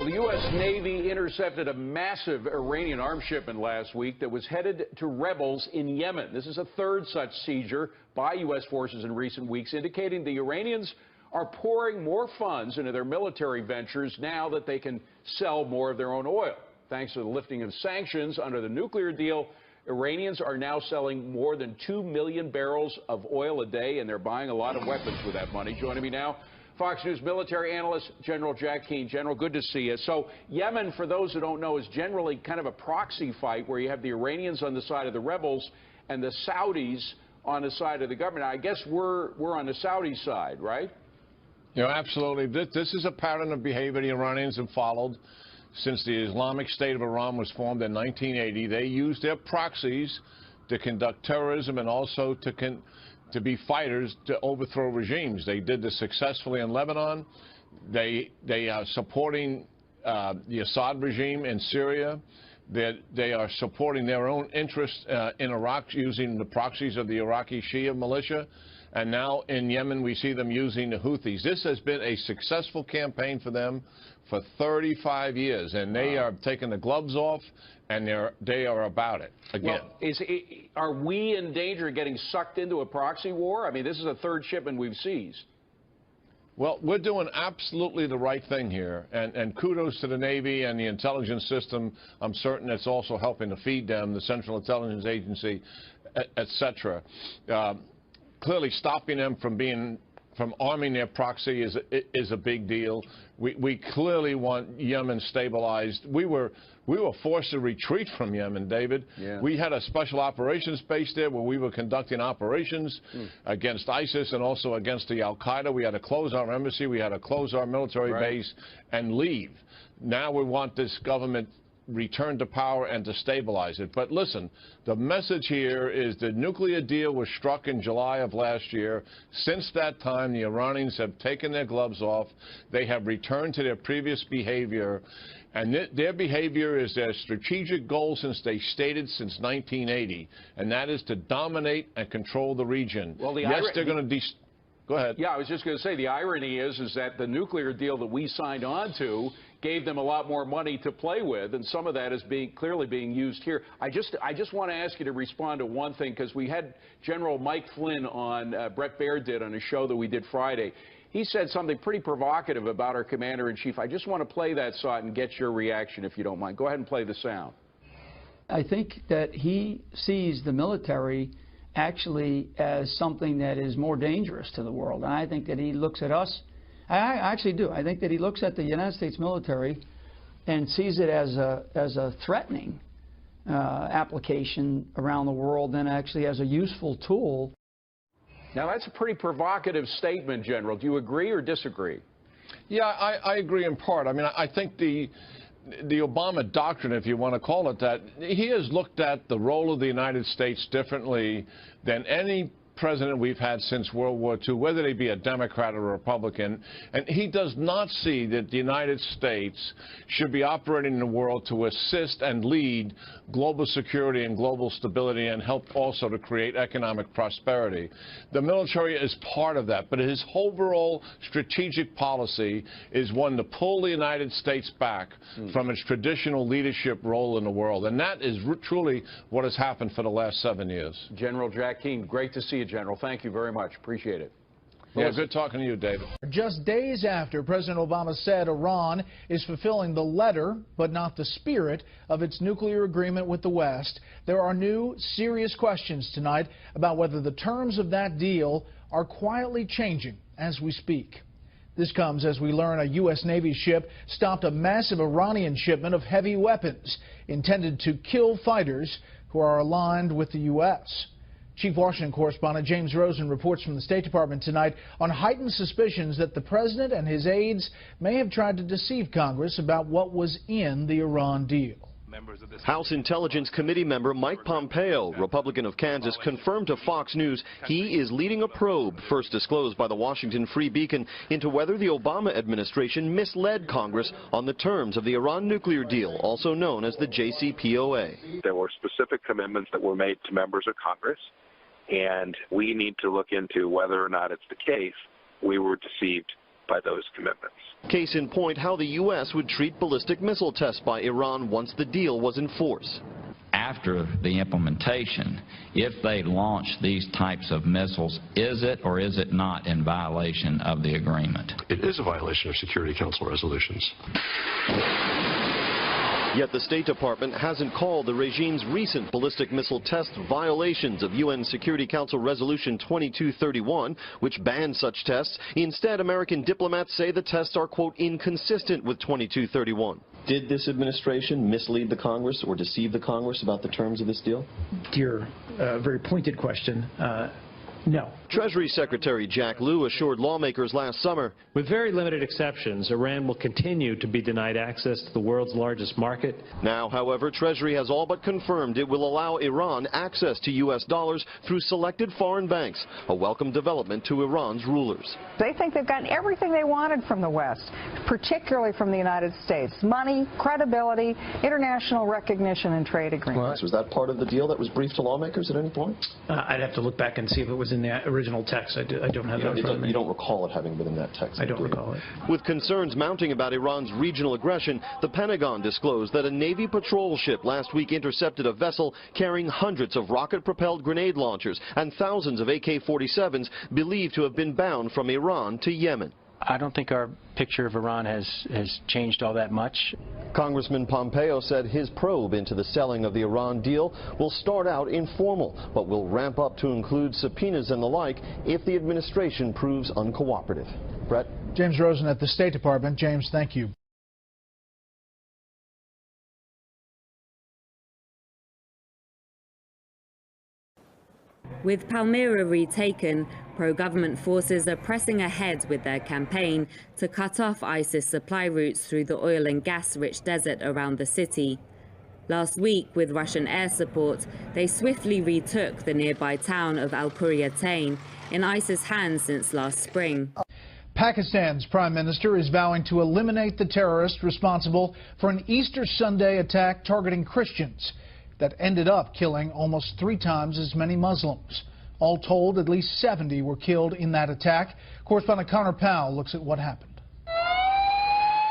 Well, the U.S. Navy intercepted a massive Iranian arms shipment last week that was headed to rebels in Yemen. This is a third such seizure by U.S. forces in recent weeks, indicating the Iranians are pouring more funds into their military ventures now that they can sell more of their own oil. Thanks to the lifting of sanctions under the nuclear deal, Iranians are now selling more than 2 million barrels of oil a day, and they're buying a lot of weapons with that money. Joining me now, Fox News military analyst General Jack Keane. General, good to see you. So Yemen, for those who don't know, is generally kind of a proxy fight where you have the Iranians on the side of the rebels and the Saudis on the side of the government. I guess we're on the Saudi side, right? You know, absolutely. This is a pattern of behavior the Iranians have followed since the Islamic State of Iran was formed in 1980. They used their proxies to conduct terrorism and also to be fighters to overthrow regimes. They did this successfully in Lebanon. They are supporting the Assad regime in Syria. They are supporting their own interests in Iraq using the proxies of the Iraqi Shia militia. And now in Yemen, we see them using the Houthis. This has been a successful campaign for them for 35 years, and they are taking the gloves off, and they are about it again. Well, are we in danger of getting sucked into a proxy war? I mean, this is a third shipment we've seized. Well, we're doing absolutely the right thing here, and kudos to the Navy and the intelligence system. I'm certain it's also helping to feed them, the Central Intelligence Agency, et cetera. Clearly stopping them from arming their proxy is a big deal. We clearly want Yemen stabilized. We were forced to retreat from Yemen, David. Yeah. We had a special operations base there where we were conducting operations against ISIS and also against the Al-Qaeda. We had to close our embassy. We had to close our military base and leave. Now we want this government return to power and to stabilize it. But listen, the message here is the nuclear deal was struck in July of last year. Since that time, the Iranians have taken their gloves off. They have returned to their previous behavior. And their behavior is their strategic goal since they stated since 1980, and that is to dominate and control the region. Well, yes, they're going to Go ahead. Yeah, I was just going to say the irony is that the nuclear deal that we signed on to gave them a lot more money to play with, and some of that is clearly being used here. I just want to ask you to respond to one thing, because we had General Mike Flynn on, Brett Baird did on a show that we did Friday. He said something pretty provocative about our commander-in-chief. I just want to play that so I can get your reaction, if you don't mind. Go ahead and play the sound. I think that he sees the military actually as something that is more dangerous to the world. And I think that he looks at us, I actually do. I think that he looks at the United States military and sees it as a threatening application around the world than actually as a useful tool. Now, that's a pretty provocative statement, General. Do you agree or disagree? Yeah, I agree in part. I mean, I think the Obama doctrine, if you want to call it that, he has looked at the role of the United States differently than any president we've had since World War II, whether they be a Democrat or a Republican. And he does not see that the United States should be operating in the world to assist and lead global security and global stability and help also to create economic prosperity. The military is part of that, but his overall strategic policy is one to pull the United States back from its traditional leadership role in the world. And that is truly what has happened for the last 7 years. General Jack Keane, great to see you, General. Thank you very much. Appreciate it. Yeah, good talking to you, David. Just days after President Obama said Iran is fulfilling the letter, but not the spirit, of its nuclear agreement with the West, there are new, serious questions tonight about whether the terms of that deal are quietly changing as we speak. This comes as we learn a U.S. Navy ship stopped a massive Iranian shipment of heavy weapons intended to kill fighters who are aligned with the U.S. Chief Washington correspondent James Rosen reports from the State Department tonight on heightened suspicions that the president and his aides may have tried to deceive Congress about what was in the Iran deal. House Intelligence Committee member Mike Pompeo, Republican of Kansas, confirmed to Fox News he is leading a probe, first disclosed by the Washington Free Beacon, into whether the Obama administration misled Congress on the terms of the Iran nuclear deal, also known as the JCPOA. There were specific commitments that were made to members of Congress, and we need to look into whether or not it's the case we were deceived by those commitments. Case in point, how the U.S. would treat ballistic missile tests by Iran once the deal was in force. After the implementation, if they launch these types of missiles, is it or is it not in violation of the agreement? It is a violation of Security Council resolutions. Yet the State Department hasn't called the regime's recent ballistic missile test violations of UN Security Council Resolution 2231, which bans such tests. Instead, American diplomats say the tests are, quote, inconsistent with 2231. Did this administration mislead the Congress or deceive the Congress about the terms of this deal? Dear, very pointed question. No. Treasury Secretary Jack Lew assured lawmakers last summer, with very limited exceptions, Iran will continue to be denied access to the world's largest market. Now, however, Treasury has all but confirmed it will allow Iran access to U.S. dollars through selected foreign banks, a welcome development to Iran's rulers. They think they've gotten everything they wanted from the West, particularly from the United States. Money, credibility, international recognition, and trade agreements. Was that part of the deal that was briefed to lawmakers at any point? I'd have to look back and see if it was in the original text. I don't have that in front of me. You don't recall it having been in that text? I don't recall it. With concerns mounting about Iran's regional aggression, the Pentagon disclosed that a Navy patrol ship last week intercepted a vessel carrying hundreds of rocket-propelled grenade launchers and thousands of AK-47s believed to have been bound from Iran to Yemen. I don't think our picture of Iran has changed all that much. Congressman Pompeo said his probe into the selling of the Iran deal will start out informal, but will ramp up to include subpoenas and the like if the administration proves uncooperative. Brett? James Rosen at the State Department. James, thank you. With Palmyra retaken, pro-government forces are pressing ahead with their campaign to cut off ISIS supply routes through the oil and gas-rich desert around the city. Last week, with Russian air support, they swiftly retook the nearby town of Al-Quryatain, in ISIS hands since last spring. Pakistan's prime minister is vowing to eliminate the terrorist responsible for an Easter Sunday attack targeting Christians that ended up killing almost 3 times as many Muslims. All told, at least 70 were killed in that attack. Correspondent Connor Powell looks at what happened.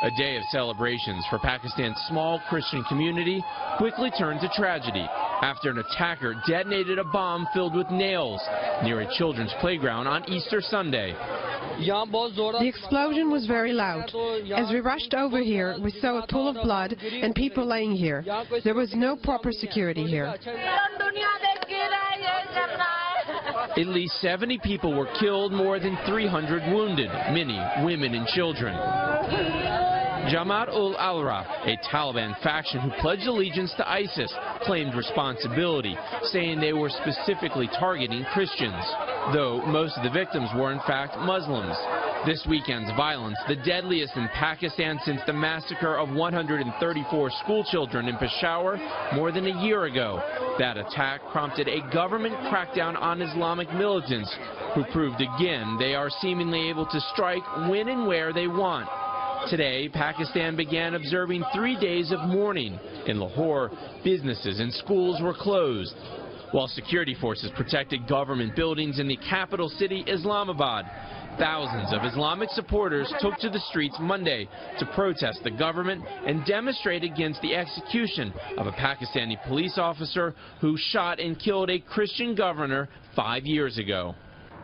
A day of celebrations for Pakistan's small Christian community quickly turned to tragedy after an attacker detonated a bomb filled with nails near a children's playground on Easter Sunday. The explosion was very loud. As we rushed over here, we saw a pool of blood and people laying here. There was no proper security here. At least 70 people were killed, more than 300 wounded, many women and children. Jamaat-ul-Ahrar, a Taliban faction who pledged allegiance to ISIS, claimed responsibility, saying they were specifically targeting Christians, though most of the victims were in fact Muslims. This weekend's violence, the deadliest in Pakistan since the massacre of 134 schoolchildren in Peshawar more than a year ago. That attack prompted a government crackdown on Islamic militants, who proved again they are seemingly able to strike when and where they want. Today, Pakistan began observing 3 days of mourning. In Lahore, businesses and schools were closed, while security forces protected government buildings in the capital city, Islamabad. Thousands of Islamic supporters took to the streets Monday to protest the government and demonstrate against the execution of a Pakistani police officer who shot and killed a Christian governor 5 years ago.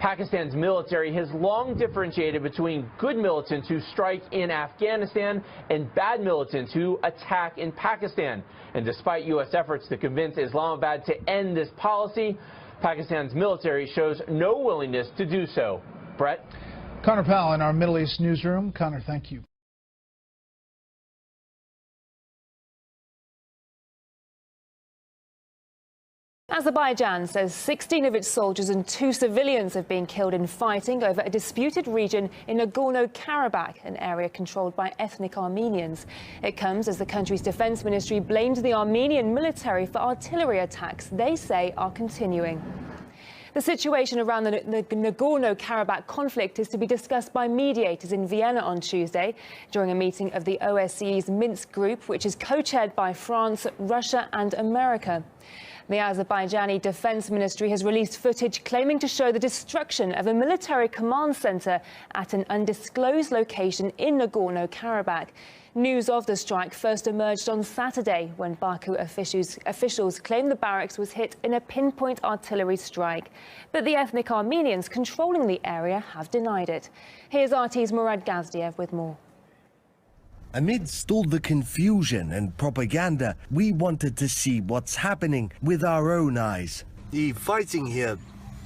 Pakistan's military has long differentiated between good militants who strike in Afghanistan and bad militants who attack in Pakistan. And despite U.S. efforts to convince Islamabad to end this policy, Pakistan's military shows no willingness to do so. Brett? Connor Powell in our Middle East newsroom. Connor, thank you. Azerbaijan says 16 of its soldiers and 2 civilians have been killed in fighting over a disputed region in Nagorno-Karabakh, an area controlled by ethnic Armenians. It comes as the country's defense ministry blamed the Armenian military for artillery attacks they say are continuing. The situation around the Nagorno-Karabakh conflict is to be discussed by mediators in Vienna on Tuesday during a meeting of the OSCE's Minsk group, which is co-chaired by France, Russia and America. The Azerbaijani Defense Ministry has released footage claiming to show the destruction of a military command center at an undisclosed location in Nagorno-Karabakh. News of the strike first emerged on Saturday when Baku officials claimed the barracks was hit in a pinpoint artillery strike. But the ethnic Armenians controlling the area have denied it. Here's RT's Murad Gazdiev with more. Amidst all the confusion and propaganda, we wanted to see what's happening with our own eyes. The fighting here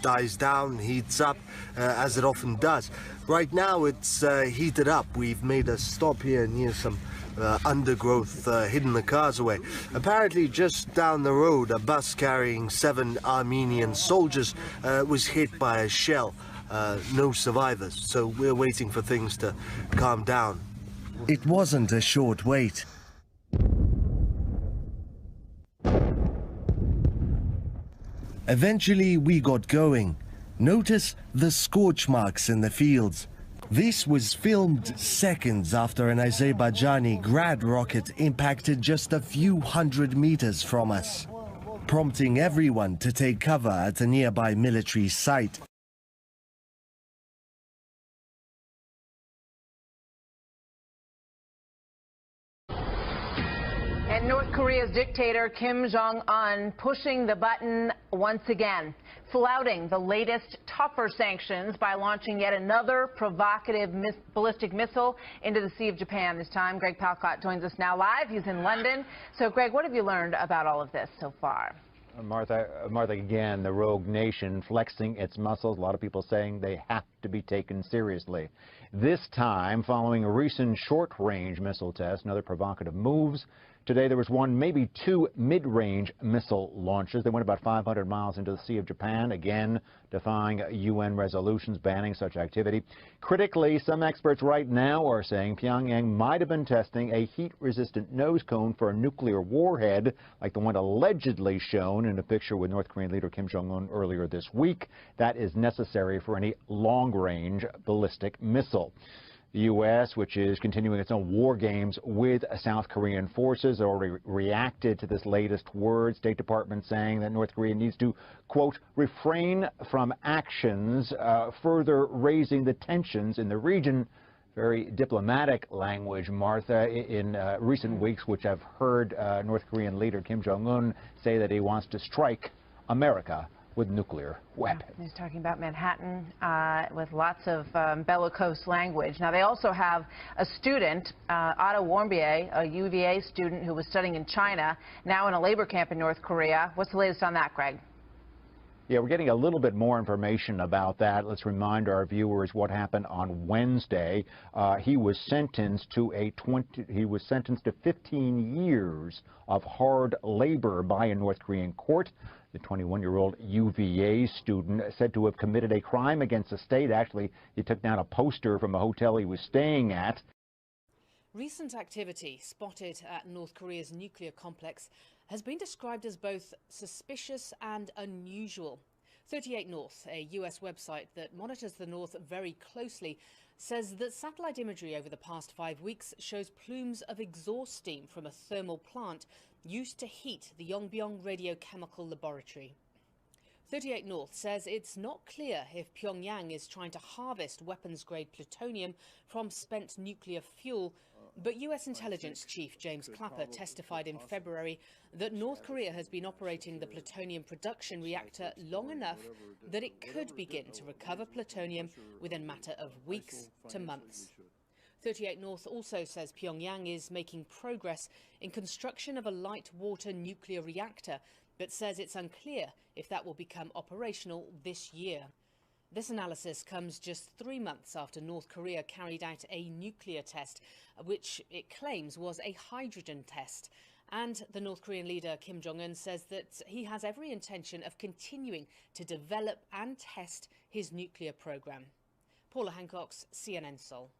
dies down, heats up, as it often does. Right now it's heated up. We've made a stop here near some undergrowth, hidden the cars away. Apparently just down the road, a bus carrying 7 Armenian soldiers was hit by a shell. No survivors, so we're waiting for things to calm down. It wasn't a short wait. Eventually we got going. Notice the scorch marks in the fields. This was filmed seconds after an Azerbaijani Grad rocket impacted just a few hundred meters from us, prompting everyone to take cover at a nearby military site. And North Korea's dictator Kim Jong-un pushing the button once again, flouting the latest tougher sanctions by launching yet another provocative ballistic missile into the Sea of Japan. This time, Greg Palcott joins us now live. He's in London. So, Greg, what have you learned about all of this so far? Martha, again, the rogue nation flexing its muscles. A lot of people saying they have to be taken seriously. This time, following a recent short-range missile test and other provocative moves, today there was one, maybe 2 mid-range missile launches. They went about 500 miles into the Sea of Japan, again defying UN resolutions banning such activity. Critically, some experts right now are saying Pyongyang might have been testing a heat-resistant nose cone for a nuclear warhead, like the one allegedly shown in a picture with North Korean leader Kim Jong-un earlier this week. That is necessary for any long-range ballistic missile. The U.S., which is continuing its own war games with South Korean forces, already reacted to this latest word. State Department saying that North Korea needs to, quote, refrain from actions further raising the tensions in the region. Very diplomatic language, Martha, in recent weeks, which have heard North Korean leader Kim Jong-un say that he wants to strike America with nuclear weapons. He's talking about Manhattan with lots of bellicose language. Now, they also have a student, Otto Warmbier, a UVA student who was studying in China, now in a labor camp in North Korea. What's the latest on that, Greg? Yeah, we're getting a little bit more information about that. Let's remind our viewers what happened on Wednesday. He was sentenced to 15 years of hard labor by a North Korean court. The 21-year-old UVA student said to have committed a crime against the state. Actually, he took down a poster from a hotel he was staying at. Recent activity spotted at North Korea's nuclear complex has been described as both suspicious and unusual. 38 North, a US website that monitors the North very closely, says that satellite imagery over the past 5 weeks shows plumes of exhaust steam from a thermal plant used to heat the Yongbyon radiochemical laboratory. 38 North says it's not clear if Pyongyang is trying to harvest weapons-grade plutonium from spent nuclear fuel, but US intelligence chief James Clapper testified in February that North Korea has been operating the plutonium production reactor long enough that it could begin to recover plutonium within a matter of weeks to months. 38 North also says Pyongyang is making progress in construction of a light water nuclear reactor, but says it's unclear if that will become operational this year. This analysis comes just 3 months after North Korea carried out a nuclear test, which it claims was a hydrogen test. And the North Korean leader Kim Jong-un says that he has every intention of continuing to develop and test his nuclear program. Paula Hancock's CNN Seoul.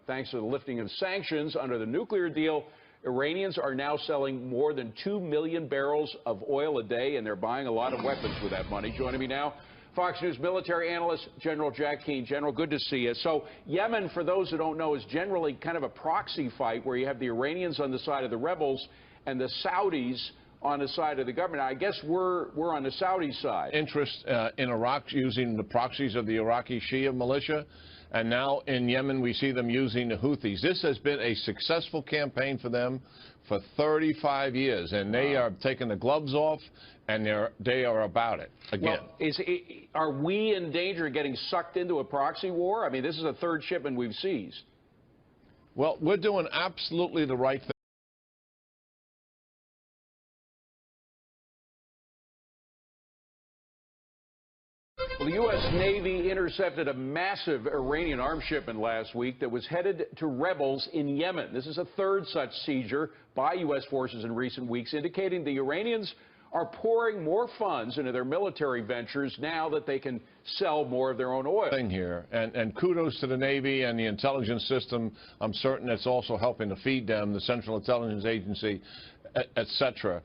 Thanks to the lifting of sanctions under the nuclear deal, Iranians are now selling more than 2 million barrels of oil a day, and they're buying a lot of weapons with that money. Joining me now, Fox News military analyst General Jack Keane. General, good to see you. So Yemen, for those who don't know, is generally kind of a proxy fight where you have the Iranians on the side of the rebels and the Saudis on the side of the government. I guess we're on the Saudi side. Interest in Iraq using the proxies of the Iraqi Shia militia, and now in Yemen we see them using the Houthis. This has been a successful campaign for them for 35 years, and they are taking the gloves off, and they are about it again. Well, are we in danger of getting sucked into a proxy war? I mean, this is the third shipment we've seized. Well, we're doing absolutely the right thing. Well, the U.S. Navy intercepted a massive Iranian arms shipment last week that was headed to rebels in Yemen. This is a third such seizure by U.S. forces in recent weeks, indicating the Iranians are pouring more funds into their military ventures now that they can sell more of their own oil. Here, and kudos to the Navy and the intelligence system. I'm certain it's also helping to feed them, the Central Intelligence Agency, etc.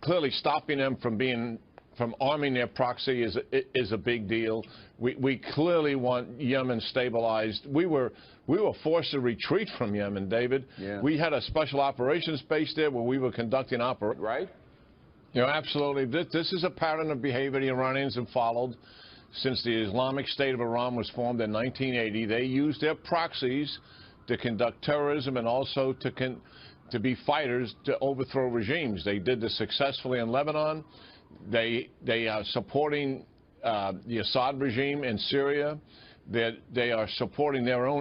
Clearly, stopping them from arming their proxy is a big deal. We clearly want Yemen stabilized. We were forced to retreat from Yemen, David. Yeah. We had a special operations base there where we were conducting operations. Right? You know, absolutely. This is a pattern of behavior the Iranians have followed since the Islamic State of Iran was formed in 1980. They used their proxies to conduct terrorism and also to be fighters to overthrow regimes. They did this successfully in Lebanon. They are supporting the Assad regime in Syria. They are supporting their own